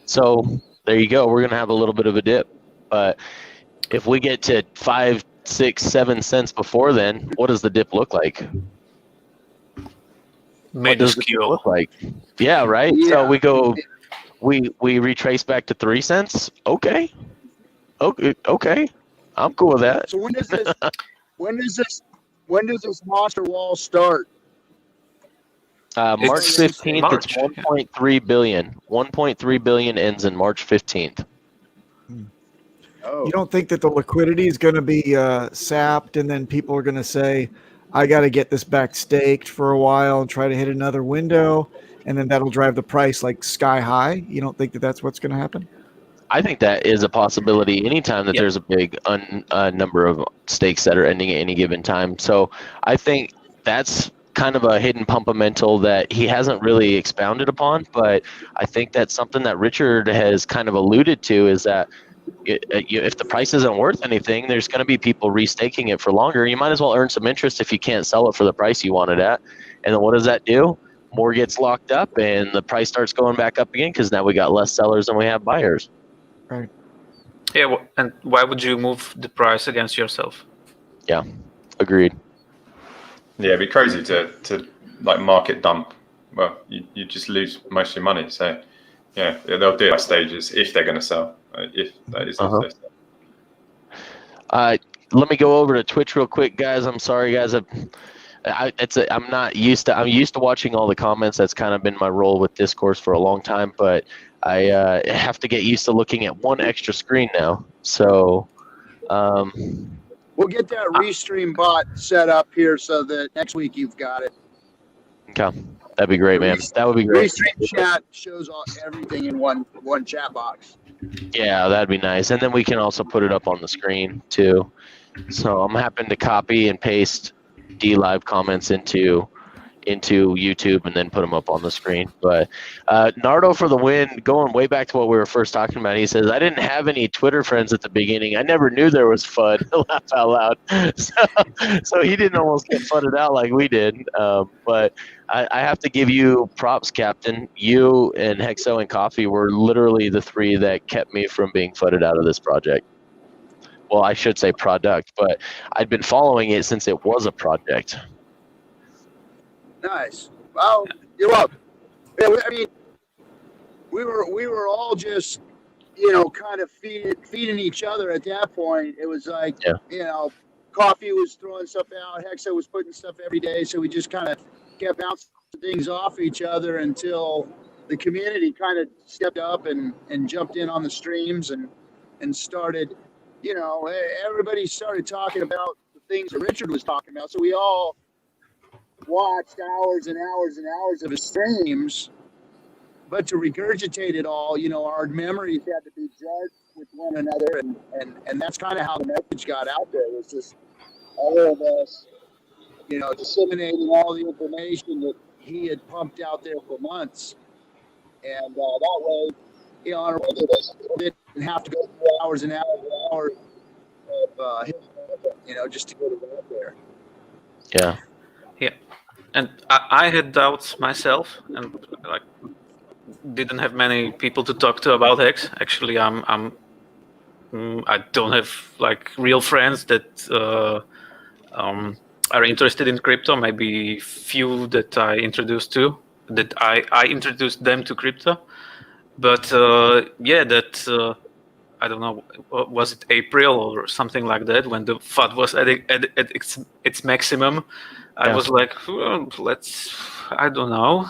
So there you go. We're going to have a little bit of a dip. But if we get to 5, 6, 7 cents before then, what does the dip look like? What does it look like? Yeah, right. Yeah. So we go, we retrace back to 3 cents. Okay. I'm cool with that. So when does this monster wall start? March 15th. It's 1.3 billion. 1.3 billion ends in March 15th. You don't think that the liquidity is going to be sapped, and then people are going to say, I got to get this back staked for a while and try to hit another window, and then that'll drive the price like sky high? You don't think that that's what's going to happen? I think that is a possibility anytime that there's a big number of stakes that are ending at any given time. So I think that's kind of a hidden pumpamental that he hasn't really expounded upon, but I think that's something that Richard has kind of alluded to, is that if the price isn't worth anything, there's going to be people restaking it for longer. You might as well earn some interest if you can't sell it for the price you want it at. And then what does that do? More gets locked up and the price starts going back up again, because now we got less sellers than we have buyers. Right. Yeah, and why would you move the price against yourself? Yeah, agreed. Yeah, it'd be crazy to like market dump. Well, you just lose most of your money. So yeah, they'll do it by stages if they're going to sell. If that is the case. Let me go over to Twitch real quick, guys. I'm sorry, guys. I'm used to watching all the comments. That's kind of been my role with Discourse for a long time, but I have to get used to looking at one extra screen now. So we'll get that restream bot set up here so that next week you've got it. Okay. That'd be great, man. That would be great. Restream chat shows everything in one chat box. Yeah, that'd be nice. And then we can also put it up on the screen too. So I'm happy to copy and paste Dlive comments into YouTube and then put them up on the screen. But Nardo for the win, going way back to what we were first talking about. He says, I didn't have any Twitter friends at the beginning. I never knew there was FUD. Laugh out loud. So he didn't almost get FUDded out like we did. But I have to give you props, Captain. You and Hexo and Coffee were literally the three that kept me from being FUDded out of this project. Well, I should say product, but I'd been following it since it was a project. Nice. Well, you're welcome. Yeah, I mean, we were all just, kind of feeding each other at that point. It was like, Coffee was throwing stuff out, Hexa was putting stuff every day, so we just kind of kept bouncing things off each other until the community kind of stepped up and jumped in on the streams and started, everybody started talking about the things that Richard was talking about. So we all watched hours and hours and hours of his streams, but to regurgitate it all, our memories had to be judged with one another, and that's kind of how the message got out there. Was just all of us, disseminating all the information that he had pumped out there for months, and that way, on a regular basis, people didn't have to go through hours and hours and hours of his content, just to get it out there. Yeah. Yeah, and I had doubts myself, and didn't have many people to talk to about Hex. Actually, I don't have real friends that are interested in crypto. Maybe few that I introduced to, that I introduced them to crypto. But I don't know, was it April or something like that, when the FUD was at its maximum? I was like, I don't know.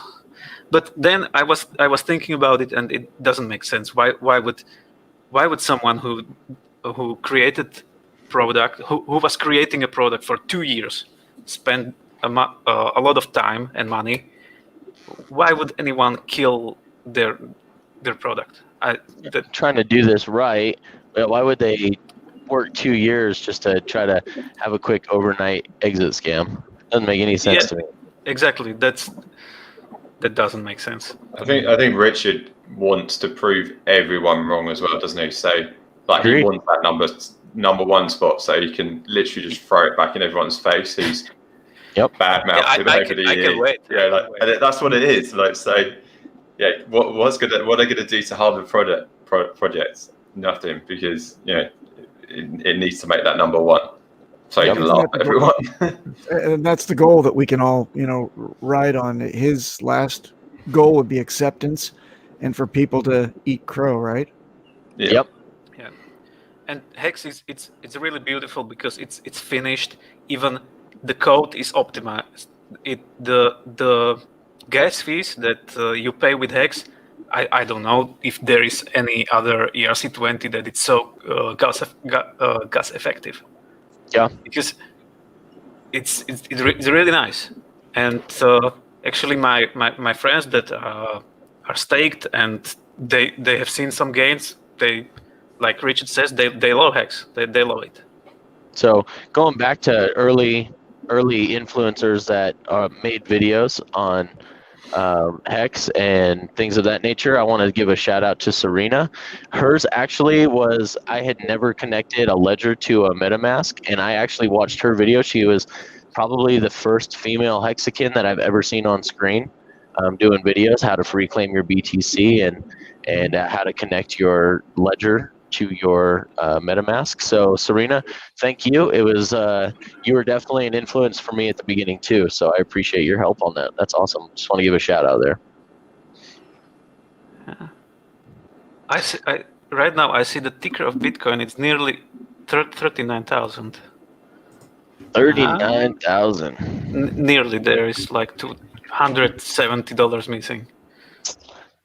But then I was thinking about it, and it doesn't make sense. Why would someone who created product, who was creating a product for 2 years, spend a lot of time and money? Why would anyone kill their product? Trying to do this right, why would they work 2 years just to try to have a quick overnight exit scam? Doesn't make any sense to me. Exactly. That doesn't make sense. I think Richard wants to prove everyone wrong as well, doesn't he? So he wants that number one spot, so he can literally just throw it back in everyone's face. He's bad mouthing over the years. Yeah, and that's what it is. What are they gonna do to harm the projects? Nothing, because it needs to make that number one, so you can laugh at everyone. And that's the goal that we can all ride on. His last goal would be acceptance, and for people to eat crow, right? Yeah. Yep. Yeah, and Hex it's really beautiful because it's finished. Even the code is optimized. The gas fees that you pay with Hex, I don't know if there is any other ERC20 that it's so gas effective. Yeah, because it's really nice. And actually, my friends that are staked and they have seen some gains. They, like Richard says, they love Hex. They love it. So going back to early influencers that made videos on Hex and things of that nature, I want to give a shout out to Serena. Hers actually was, I had never connected a ledger to a MetaMask, and I actually watched her video. She was probably the first female Hexican that I've ever seen on screen doing videos, how to free claim your BTC and how to connect your ledger to your MetaMask. So Serena, thank you. It was you were definitely an influence for me at the beginning too. So I appreciate your help on that. That's awesome. Just want to give a shout out there. Yeah. Right now I see the ticker of Bitcoin. It's nearly 39,000. 39,000. Nearly. There is like $270 missing.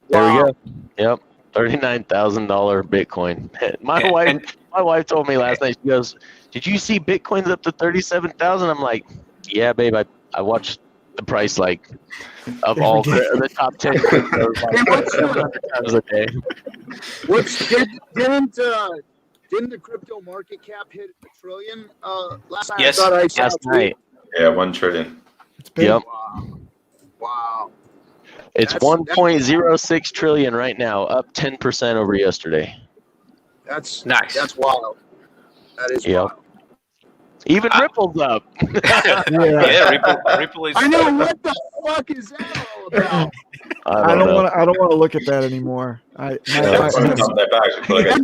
There we go. Yep. $39,000 Bitcoin. My wife told me last night, she goes, "Did you see Bitcoin's up to 37,000?" I'm like, "Yeah, babe, I watched the price of all the top 10 cryptos 700 times a day." Didn't the crypto market cap hit $1 trillion last night? Yes, last night. Yeah, 1 trillion. It's big. Yep. Wow. It's 1.06 trillion right now, up 10% over yesterday. That's nice. That's wild. That is wild. Even Ripple's up. Yeah, Ripple is. I know, what the fuck is that all about? I don't want to look at that anymore. That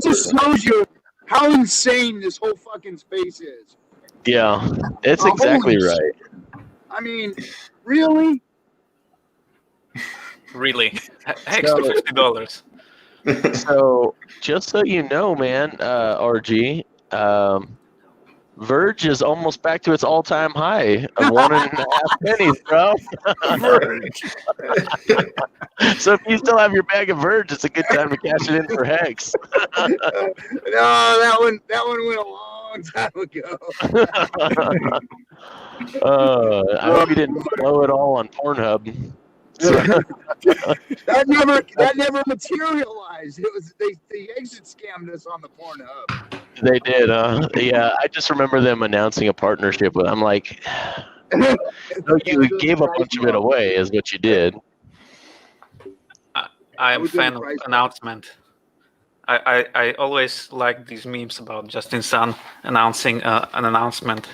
just shows you how insane this whole fucking space is. Yeah, it's exactly right. I mean, really? Really? Hex to $50. So just so you know, man, RG, Verge is almost back to its all-time high of 1.5 pennies, bro. Verge. So if you still have your bag of Verge, it's a good time to cash it in for Hex. No, that one went a long time ago. I hope you didn't blow it all on Pornhub. that never materialized. It was they exit scammed us on the Pornhub. They did, yeah. I just remember them announcing a partnership with. I'm like, no, you gave a bunch of it away, is what you did. I am a fan of announcement. I always like these memes about Justin Sun announcing an announcement,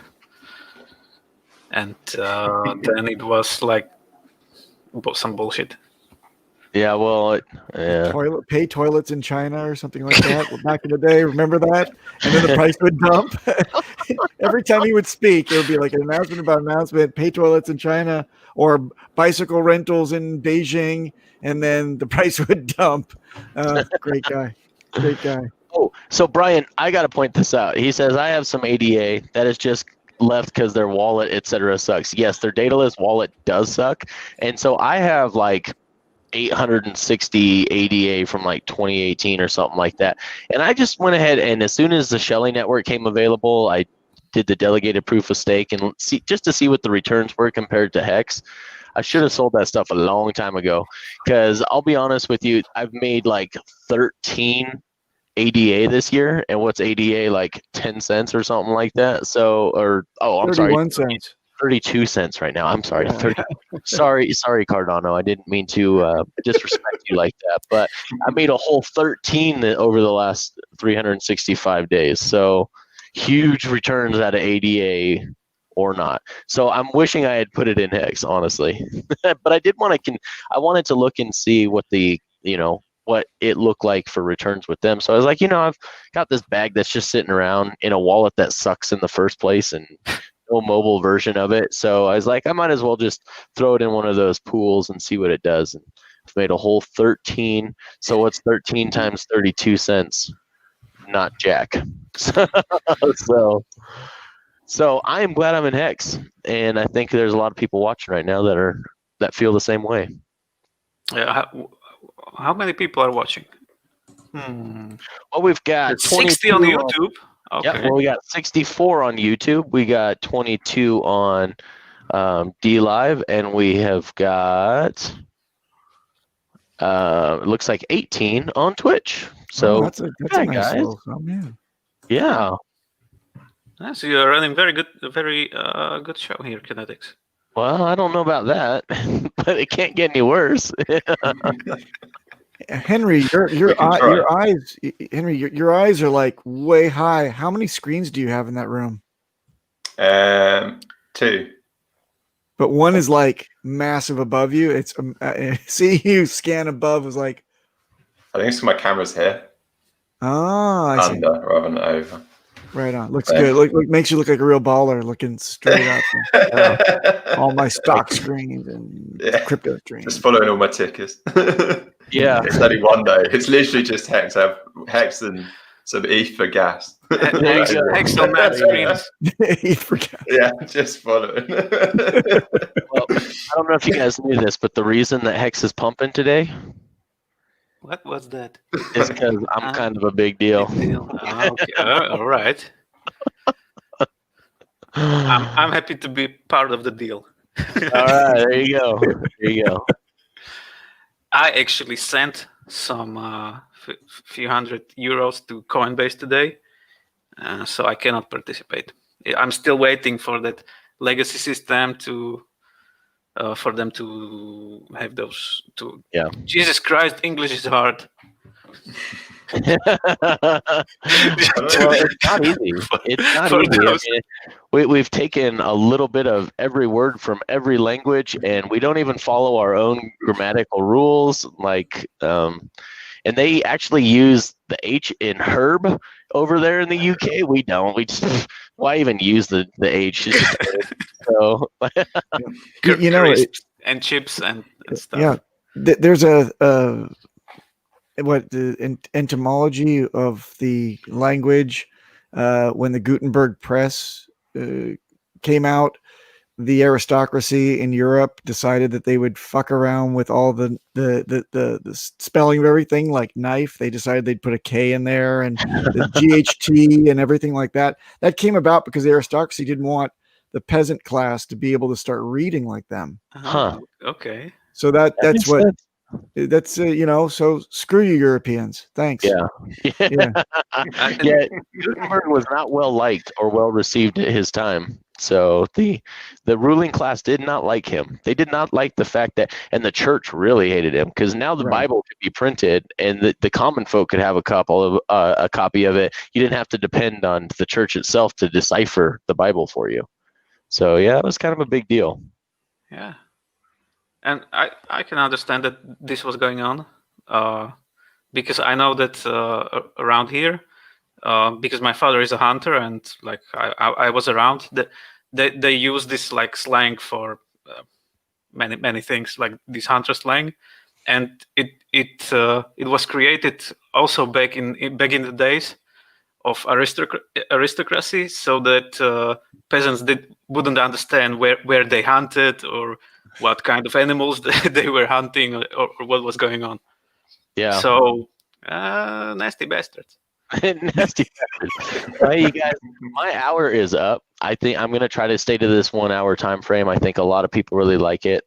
and then it was like some bullshit. Yeah, well, yeah. Pay toilets in China or something like that. Well, back in the day, remember that? And then the price would dump. Every time he would speak, it would be like an announcement about announcement, pay toilets in China or bicycle rentals in Beijing, and then the price would dump. Great guy. Great guy. Oh, so Brian, I got to point this out. He says, I have some ADA that is just left because their wallet, etc. sucks. Yes, their dataless wallet does suck. And so I have like 860 ADA from like 2018 or something like that. And I just went ahead and as soon as the Shelley network came available, I did the delegated proof of stake and just to see what the returns were compared to Hex. I should have sold that stuff a long time ago because I'll be honest with you, I've made like 13 ADA this year. And what's ADA, like 10 cents or something like that? So, I'm sorry. 31 cents. 32 cents right now. I'm sorry. 30, sorry, Cardano. I didn't mean to disrespect you like that. But I made a whole 13 over the last 365 days. So huge returns out of ADA or not. So I'm wishing I had put it in Hex, honestly. But I did want to. I wanted to look and see what what it looked like for returns with them. So I was like, I've got this bag that's just sitting around in a wallet that sucks in the first place and no mobile version of it. So I was like, I might as well just throw it in one of those pools and see what it does. And I've made a whole 13. So what's 13 times 32 cents? Not jack. So I am glad I'm in Hex. And I think there's a lot of people watching right now that feel the same way. Yeah. How many people are watching? Well, we've got 60 on YouTube. Okay. Yeah, well, we got 64 on YouTube. We got 22 on Dlive, and we have got it looks like 18 on Twitch. So that's a nice guys. little sum, Yeah. So you're running very good show here, Kinetics. Well, I don't know about that, but it can't get any worse. Henry, your eyes, Henry, your eyes are like way high. How many screens do you have in that room? 2. But one is like massive above you. It's see you scan above was like. I think it's my camera's here. Oh, I see. Under rather than over. Right on. Looks good. Look, makes you look like a real baller looking straight up. All my stock screens and crypto screens. Just following all my tickers. Yeah. It's only one day. It's literally just Hex. I have Hex and some ETH for gas. Hex on that screens. ETH for gas. Yeah, just following. Well, I don't know if you guys knew this, but the reason that Hex is pumping today. What was that? Is because I'm kind of a big deal. Okay. All right. I'm happy to be part of the deal. All right, there you go. I actually sent some few hundred euros to Coinbase today, so I cannot participate. I'm still waiting for that legacy system for them to have those. Jesus Christ, English is hard. Well, it's not easy. It's not easy. I mean, we've taken a little bit of every word from every language, and we don't even follow our own grammatical rules. Like, and they actually use the H in herb over there in the UK. We don't. We just why even use the H? So and chips and stuff. Yeah, there's what the etymology of the language when the Gutenberg press came out. The aristocracy in Europe decided that they would fuck around with all the spelling of everything, like knife. They decided they'd put a K in there and the GHT and everything like that. That came about because the aristocracy didn't want the peasant class to be able to start reading like them. Huh. Okay. So that's makes what sense. that's so screw you Europeans. Thanks. Yeah. Yeah. Yeah. Gutenberg was not well liked or well received at his time. So the ruling class did not like him. They did not like the fact that, and the church really hated him because now the Right. Bible could be printed and the common folk could have a copy of it. You didn't have to depend on the church itself to decipher the Bible for you. So yeah, it was kind of a big deal. Yeah. And I can understand that this was going on because I know that around here, because my father is a hunter and like I was around, they use this like slang for many things, like this hunter slang, and it was created also back in the days of aristocracy, so that peasants wouldn't understand where they hunted or what kind of animals they were hunting or what was going on. Yeah. So nasty bastards. Nasty bastards. Well, you guys, my hour is up. I think I'm gonna try to stay to this 1 hour time frame. I think a lot of people really like it.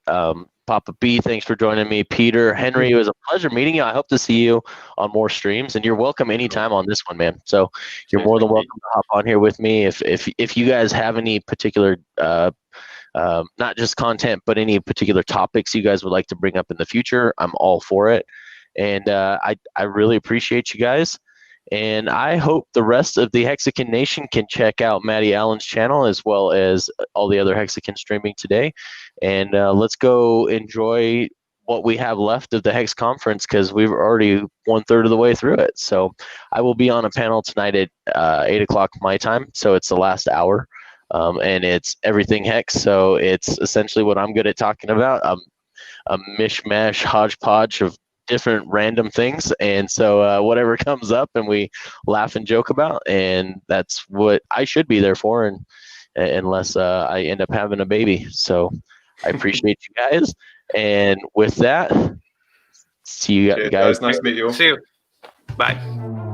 Papa B, thanks for joining me. Peter, Henry, it was a pleasure meeting you. I hope to see you on more streams, and you're welcome anytime on this one, man. So you're more than welcome to hop on here with me. If you guys have any particular not just content, but any particular topics you guys would like to bring up in the future, I'm all for it. And I really appreciate you guys. And I hope the rest of the Hexican Nation can check out Matty Allen's channel as well as all the other Hexicans streaming today. And let's go enjoy what we have left of the Hex conference because we've already 1/3 of the way through it. So I will be on a panel tonight at 8 o'clock my time. So it's the last hour. And it's everything Hex. So it's essentially what I'm good at talking about. A mishmash hodgepodge of different random things, and so whatever comes up and we laugh and joke about, and that's what I should be there for, and unless I end up having a baby. So I appreciate you guys, and with that, see you guys. Nice to meet you all. See you. Bye.